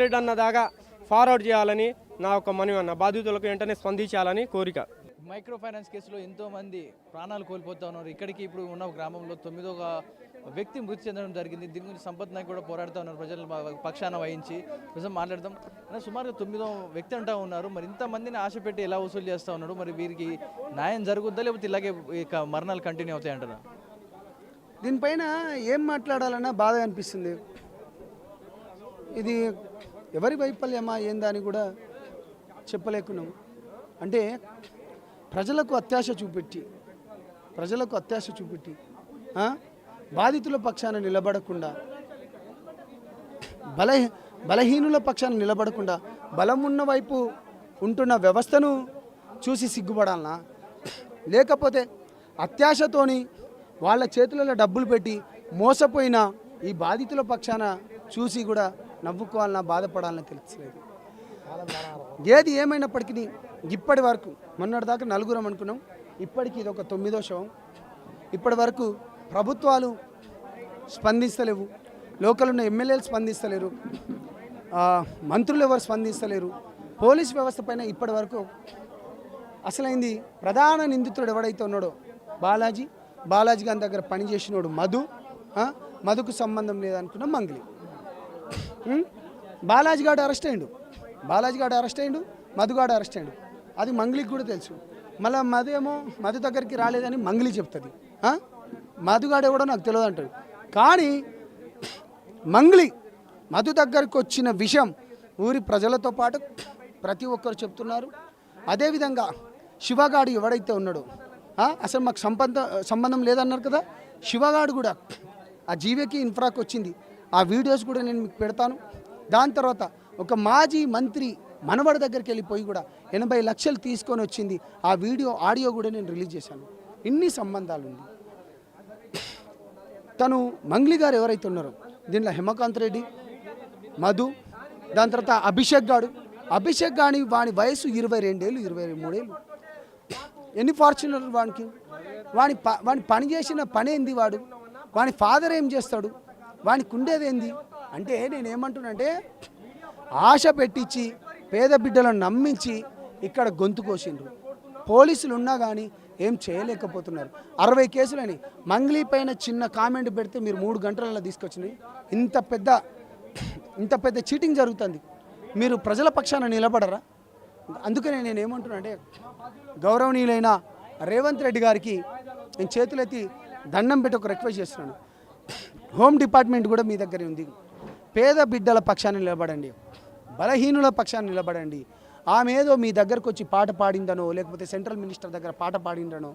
రెడ్డి అన్న దాకా ఫార్వర్డ్ చేయాలని నా ఒక మనవి అన్న. బాధితులకు వెంటనే స్పందించాలని కోరిక. మైక్రో ఫైనాన్స్ కేసులో ఎంతోమంది ప్రాణాలు కోల్పోతూ ఉన్నారు. ఇక్కడికి ఇప్పుడు ఉన్న గ్రామంలో 9వ వ్యక్తి మృతి చెందడం జరిగింది. దీని గురించి సంపత్ నాయక్ కూడా పోరాడుతూ ఉన్నారు, ప్రజల పక్షాన వహించి. ప్రజలు మాట్లాడదాం. సుమారుగా 9వ వ్యక్తి అంటూ ఉన్నారు. మరి ఇంతమందిని ఆశ పెట్టి ఎలా వసూలు చేస్తూ ఉన్నాడు? మరి వీరికి న్యాయం జరుగుద్దా లేకపోతే ఇలాగే మరణాలు కంటిన్యూ అవుతాయి అంటారా? దీనిపైన ఏం మాట్లాడాలన్నా బాధ అనిపిస్తుంది. ఇది ఎవరి వైఫల్యమా ఏందా అని కూడా చెప్పలేకున్నాం. అంటే ప్రజలకు అత్యాశ చూపెట్టి బాధితుల పక్షాన నిలబడకుండా, బలహీనుల పక్షాన నిలబడకుండా బలం ఉన్న వైపు ఉంటున్న వ్యవస్థను చూసి సిగ్గుపడాలనా, లేకపోతే అత్యాశతోని వాళ్ళ చేతులలో డబ్బులు పెట్టి మోసపోయిన ఈ బాధితుల పక్షాన చూసి కూడా నవ్వుకోవాలన్నా, బాధపడాలని తెలియలేదు. ఏది ఏమైనప్పటికీ ఇప్పటి వరకు మొన్నటిదాకా 4 అనుకున్నాం, ఇప్పటికీ ఇది ఒక 9వ శవం. ఇప్పటి వరకు ప్రభుత్వాలు స్పందిస్తలేవు, లోకల్ ఉన్న ఎమ్మెల్యేలు స్పందిస్తలేరు, మంత్రులు ఎవరు స్పందిస్తలేరు. పోలీస్ వ్యవస్థ పైన ఇప్పటి వరకు అసలైంది ప్రధాన నిందితుడు ఎవడైతే ఉన్నాడో బాలాజీ గారి దగ్గర పనిచేసినోడు మధుకు సంబంధం లేదనుకున్న మంగ్లీ. బాలాజీ గారు అరెస్ట్ అయ్యిండు, మధుగాడు అరెస్ట్ అయ్యిండు. అది మంగ్లీకి కూడా తెలుసు. మళ్ళీ మధు దగ్గరికి రాలేదని మంగ్లీ చెప్తుంది. మధుగాడు ఎవడో నాకు తెలియదు అంటాడు. కానీ మంగ్లీ మధు దగ్గరికి వచ్చిన విషయం ఊరి ప్రజలతో పాటు ప్రతి ఒక్కరు చెప్తున్నారు. అదేవిధంగా శివగాడు ఎవడైతే ఉన్నాడో, అసలు మాకు సంబంధం లేదన్నారు కదా, శివగాడు కూడా ఆ జీవికి ఇన్ఫ్రాకి వచ్చింది. ఆ వీడియోస్ కూడా నేను మీకు పెడతాను. దాని తర్వాత ఒక మాజీ మంత్రి మనవడి దగ్గరికి వెళ్ళిపోయి కూడా 80 లక్షలు తీసుకొని వచ్చింది. ఆ ఆడియో కూడా నేను రిలీజ్ చేశాను. ఇన్ని సంబంధాలు ఉంది. తను మంగ్లీ గారు ఎవరైతే ఉన్నారో దీనిలో హేమకాంత్ రెడ్డి, మధు, దాని తర్వాత అభిషేక్ గాని వాని వయసు 22 ఏళ్ళు 23 ఏళ్ళు. ఎన్ని ఫార్చునర్ వాని పని చేసిన పని ఏంది? వాని ఫాదర్ ఏం చేస్తాడు? వానికి ఉండేదేంది? అంటే నేనేమంటున్నానంటే ఆశ పెట్టించి పేద బిడ్డలను నమ్మించి ఇక్కడ గొంతు కోసిండ్రు. పోలీసులు ఉన్నా కానీ ఏం చేయలేకపోతున్నారు. 60 కేసులని మంగ్లీ పైన చిన్న కామెంట్ పెడితే మీరు 3 గంటలలో తీసుకొచ్చినాయి. ఇంత పెద్ద చీటింగ్ జరుగుతుంది. మీరు ప్రజల పక్షాన నిలబడరా? అందుకనే నేనేమంటున్నా అంటే గౌరవనీయులైన రేవంత్ రెడ్డి గారికి నేను చేతులెత్తి దండం పెట్టి ఒక రిక్వెస్ట్ చేస్తున్నాను. హోమ్ డిపార్ట్మెంట్ కూడా మీ దగ్గరే ఉంది. పేద బిడ్డల పక్షాన్ని నిలబడండి, బలహీనుల పక్షాన్ని నిలబడండి. ఆమె ఏదో మీ దగ్గరకు వచ్చి పాట పాడిందనో లేకపోతే సెంట్రల్ మినిస్టర్ దగ్గర పాట పాడిందనో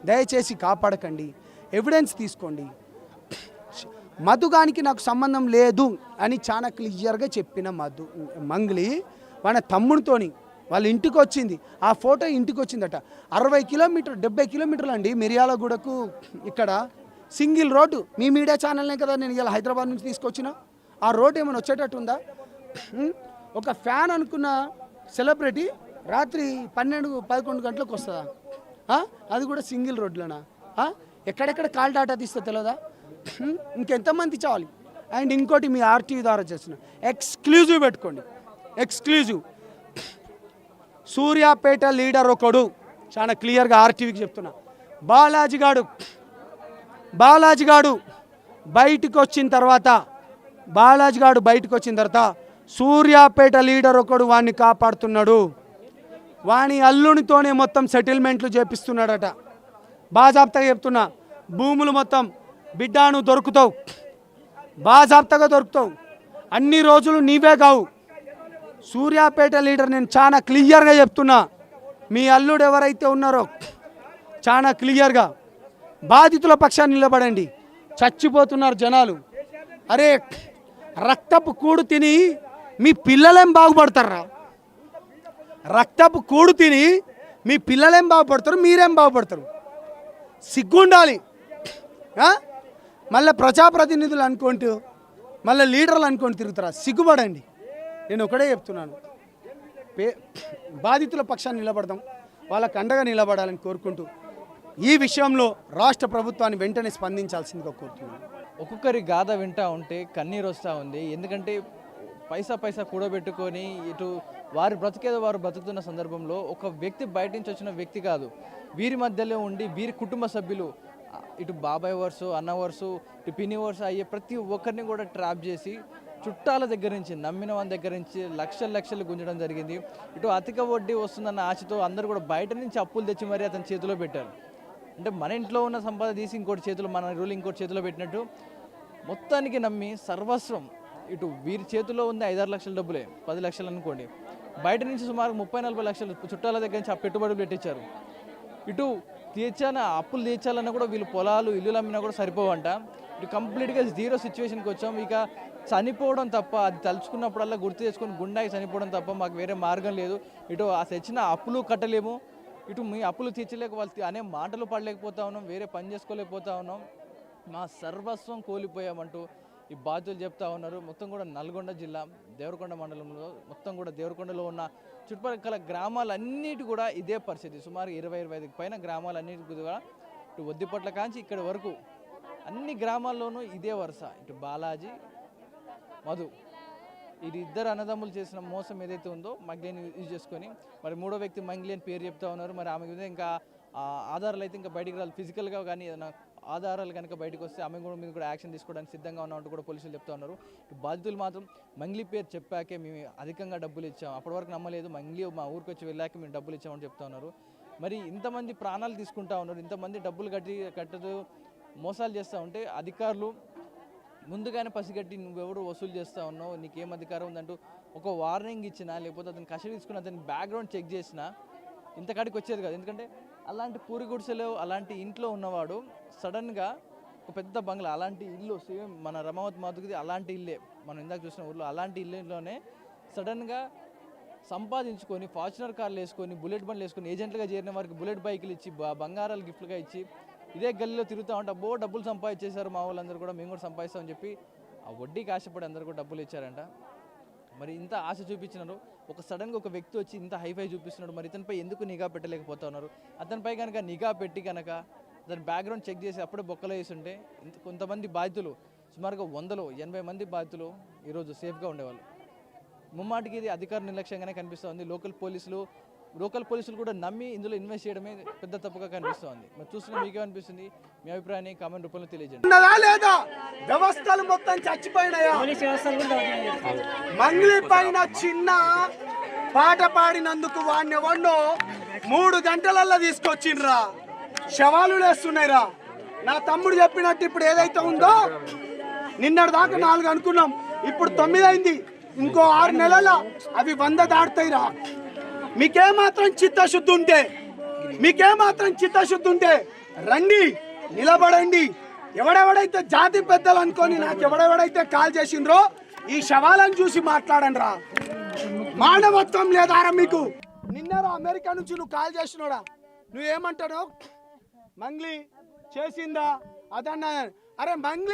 దయచేసి కాపాడకండి. ఎవిడెన్స్ తీసుకోండి. మధుగానికి నాకు సంబంధం లేదు అని చాలా క్లియర్గా చెప్పిన మంగ్లీ వాళ్ళ తమ్ముడితోని వాళ్ళ ఇంటికి వచ్చింది. ఆ ఫోటో ఇంటికి వచ్చిందట. 70 కిలోమీటర్లు అండి మిర్యాలగూడకు. ఇక్కడ సింగిల్ రోడ్డు. మీ మీడియా ఛానల్నే కదా నేను ఇలా హైదరాబాద్ నుంచి తీసుకొచ్చిన. ఆ రోడ్డు ఏమైనా వచ్చేటట్టు ఉందా? ఒక ఫ్యాన్ అనుకున్న సెలబ్రిటీ రాత్రి 12-11 గంటలకు వస్తుందా? అది కూడా సింగిల్ రోడ్లోనా? ఎక్కడెక్కడ కాల్ డాటా తీస్తే తెలియదా? ఇంకెంతమంది చావాలి? అండ్ ఇంకోటి మీ ఆర్టీవీ ద్వారా చేస్తున్నా, ఎక్స్క్లూజివ్ పెట్టుకోండి. ఎక్స్క్లూజివ్ సూర్యాపేట లీడర్ ఒకడు చాలా క్లియర్గా ఆర్టీవీకి చెప్తున్నా. బాలాజీ గాడు బయటికి వచ్చిన తర్వాత సూర్యాపేట లీడర్ ఒకడు వాడిని కాపాడుతున్నాడు. వాని అల్లునితోనే మొత్తం సెటిల్మెంట్లు చేపిస్తున్నాడట. బాజాబ్తాగా చెప్తున్నా, భూములు మొత్తం బిడ్డాను దొరుకుతావు, బాజాబ్తాగా దొరుకుతావు. అన్ని రోజులు నీవే కావు. సూర్యాపేట లీడర్ నేను చాలా క్లియర్గా చెప్తున్నా. మీ అల్లుడు ఎవరైతే ఉన్నారో చాలా క్లియర్గా బాధితుల పక్షాన్ని నిలబడండి. చచ్చిపోతున్నారు జనాలు. అరే రక్తపు కూడు తిని మీ పిల్లలేం బాగుపడతారా? రక్తపు కూడు తిని మీ పిల్లలేం బాగుపడతారు, మీరేం బాగుపడతారు? సిగ్గుండాలి. మళ్ళీ ప్రజాప్రతినిధులు అనుకుంటూ మళ్ళీ లీడర్లు అనుకొని తిరుగుతారా? సిగ్గుపడండి. నేను ఒకటే చెప్తున్నాను, బాధితుల పక్షాన్ని నిలబడదాం, వాళ్ళకు అండగా నిలబడాలని కోరుకుంటూ ఈ విషయంలో రాష్ట్ర ప్రభుత్వాన్ని వెంటనే స్పందించాల్సిందిగా కోరుతున్నాను. ఒక్కొక్కరి గాథ వింటూ ఉంటే కన్నీరు వస్తూ ఉంది. ఎందుకంటే పైసా పైసా కూడబెట్టుకొని ఇటు వారి బ్రతికేదో వారు బ్రతుకుతున్న సందర్భంలో ఒక వ్యక్తి బయట నుంచి వచ్చిన వ్యక్తి కాదు, వీరి మధ్యలో ఉండి వీరి కుటుంబ సభ్యులు ఇటు బాబాయ్ వర్సు, అన్న వర్సు, ఇటు పిన్ని వర్సు అయ్యే ప్రతి ఒక్కరిని కూడా ట్రాప్ చేసి చుట్టాల దగ్గర నుంచి, నమ్మిన వాళ్ళ దగ్గర నుంచి లక్షలు గుంజడం జరిగింది. ఇటు అధిక వడ్డీ వస్తుందన్న ఆశతో అందరూ కూడా బయట నుంచి అప్పులు తెచ్చి మరీ అతని చేతిలో పెట్టారు. అంటే మన ఇంట్లో ఉన్న సంపద తీసి ఇంకోటి చేతిలో, మన రూల్ ఇంకోటి చేతిలో పెట్టినట్టు మొత్తానికి నమ్మి సర్వస్వం ఇటు వీరి చేతిలో ఉంది 5-6 లక్షల డబ్బులే, 10 లక్షలు అనుకోండి, బయట నుంచి సుమారు 30-40 లక్షలు చుట్టాల దగ్గర నుంచి ఆ పెట్టుబడులు పెట్టించారు. ఇటు అప్పులు తీర్చాలన్నా కూడా వీళ్ళు పొలాలు ఇల్లులు అమ్మినా కూడా సరిపోవంట. ఇటు కంప్లీట్గా జీరో సిచ్యువేషన్కి వచ్చాం. ఇక చనిపోవడం తప్ప, అది తలుచుకున్నప్పుడల్లా గుర్తు తెచ్చుకొని గుండాకి చనిపోవడం తప్ప మాకు వేరే మార్గం లేదు. ఇటు ఆ తెచ్చిన అప్పులు కట్టలేము, ఇటు మీ అప్పులు తీర్చలేక వాళ్ళు అనే మాటలు పడలేకపోతా ఉన్నాం, వేరే పని చేసుకోలేకపోతా ఉన్నాం, మా సర్వస్వం కోల్పోయామంటూ ఈ బాధ్యులు చెప్తా ఉన్నారు. మొత్తం కూడా నల్గొండ జిల్లా దేవరకొండ మండలంలో, మొత్తం కూడా దేవరకొండలో ఉన్న చుట్టుపక్కల గ్రామాలన్నిటి కూడా ఇదే పరిస్థితి. సుమారు 20-25 పైన గ్రామాలన్నిటి కూడా ఇటు ఒద్దిపట్ల కాంచి ఇక్కడి వరకు అన్ని గ్రామాల్లోనూ ఇదే వరుస. ఇటు బాలాజీ, మధు, ఇది ఇద్దరు అన్నదమ్ములు చేసిన మోసం ఏదైతే ఉందో మగ్లేని యూజ్ చేసుకొని మరి మూడో వ్యక్తి మంగ్లీ అని పేరు చెప్తా ఉన్నారు. మరి ఆమె మీద ఇంకా ఆధారాలు అయితే ఇంకా బయటికి రాలి, ఫిజికల్గా కానీ ఏదైనా ఆధారాలు కనుక బయటకు వస్తే ఆమె కూడా మీద కూడా యాక్షన్ తీసుకోవడానికి సిద్ధంగా ఉన్నామంటూ కూడా పోలీసులు చెప్తా ఉన్నారు. బాధితులు మాత్రం మంగ్లీ పేరు చెప్పాకే మేము అధికంగా డబ్బులు ఇచ్చాం, అప్పటి వరకు నమ్మలేదు, మంగ్లీ మా ఊరికి వచ్చి వెళ్ళాక మేము డబ్బులు ఇచ్చామని చెప్తా ఉన్నారు. మరి ఇంతమంది ప్రాణాలు తీసుకుంటా ఉన్నారు, ఇంతమంది డబ్బులు కట్టదు మోసాలు చేస్తూ ఉంటే అధికారులు ముందుగానే పసిగట్టి నువ్వెవరు వసూలు చేస్తూ ఉన్నావు, నీకేం అధికారం ఉందంటూ ఒక వార్నింగ్ ఇచ్చినా, లేకపోతే అతను కస్టడీ తీసుకుని అతని బ్యాక్గ్రౌండ్ చెక్ చేసినా ఇంతకాడికి వచ్చేది కాదు. ఎందుకంటే అలాంటి పూరి గుడిసెలో అలాంటి ఇంట్లో ఉన్నవాడు సడన్గా ఒక పెద్ద బంగ్లా, అలాంటి ఇల్లు సేమ్ మన రమావత్ మాధుకిది అలాంటి ఇల్లే, మనం ఇందాక చూసిన ఊళ్ళో అలాంటి ఇల్లులోనే సడన్గా సంపాదించుకొని ఫార్చునర్ కార్లు వేసుకొని, బుల్లెట్ బండ్లు వేసుకొని, ఏజెంట్లుగా చేరిన వారికి బుల్లెట్ బైకులు ఇచ్చి, బంగారాలు గిఫ్ట్గా ఇచ్చి ఇదే గల్లీలో తిరుగుతూ ఉంటే అబ్బో డబ్బులు సంపాదించేశారు మా వాళ్ళందరూ కూడా, మేము కూడా సంపాదిస్తామని చెప్పి ఆ వడ్డీకి ఆశపడి అందరూ కూడా డబ్బులు ఇచ్చారంట. మరి ఇంత ఆశ చూపించినారు, ఒక సడన్గా ఒక వ్యక్తి వచ్చి ఇంత హైఫై చూపిస్తున్నాడు, మరి ఇతనిపై ఎందుకు నిఘా పెట్టలేకపోతా ఉన్నారు? అతనిపై కనుక నిఘా పెట్టి కనుక అతని బ్యాక్గ్రౌండ్ చెక్ చేసి అప్పుడే బొక్కలో వేస్తుంటే కొంతమంది బాధితులు, సుమారుగా 180 మంది బాధితులు ఈరోజు సేఫ్గా ఉండేవాళ్ళు. ముమ్మాటికి ఇది అధికార నిర్లక్ష్యంగానే కనిపిస్తుంది. లోకల్ పోలీసులు కూడా నమ్మి ఇందులో ఇన్వెస్ట్ చేయడమే పెద్ద తప్పుగా కనిపిస్తోంది. మరి చూస్తున్న మీకేమనిపిస్తుంది? మీ అభిప్రాయాన్ని కామెంట్ రూపంలో తెలియజేయండి. లేదా వ్యవస్థలు మొత్తం చచ్చిపోయినాయా? మంగ్లీ పైన చిన్న పాట పాడినందుకు వాడిని ఎవన్నో 3 గంటలల్లో తీసుకొచ్చిండ్రా, శవాలు లేస్తున్నాయిరా. నా తమ్ముడు చెప్పినట్టు ఇప్పుడు ఏదైతే ఉందో నిన్నటి దాకా 4 అనుకున్నాం, ఇప్పుడు 9 అయింది. ఇంకో 6 నెలల అవి 100 దాటుతాయిరా. మీకేమాత్రం చిత్తశుద్ధి ఉంటే రండి, నిలబడండి. ఎవడెవడైతే జాతి పెద్దలు అనుకొని నాకు ఎవడెవడైతే కాల్ చేసిండ్రో ఈ శవాలను చూసి మాట్లాడండి రా. మానవత్వం లేదారా మీకు? నిన్నరా అమెరికా నుంచి నువ్వు కాల్ చేసినోడా, నువ్వేమంటావు? మంగ్లీ చేసిందా అదన్నా? అరే మంగ్లీ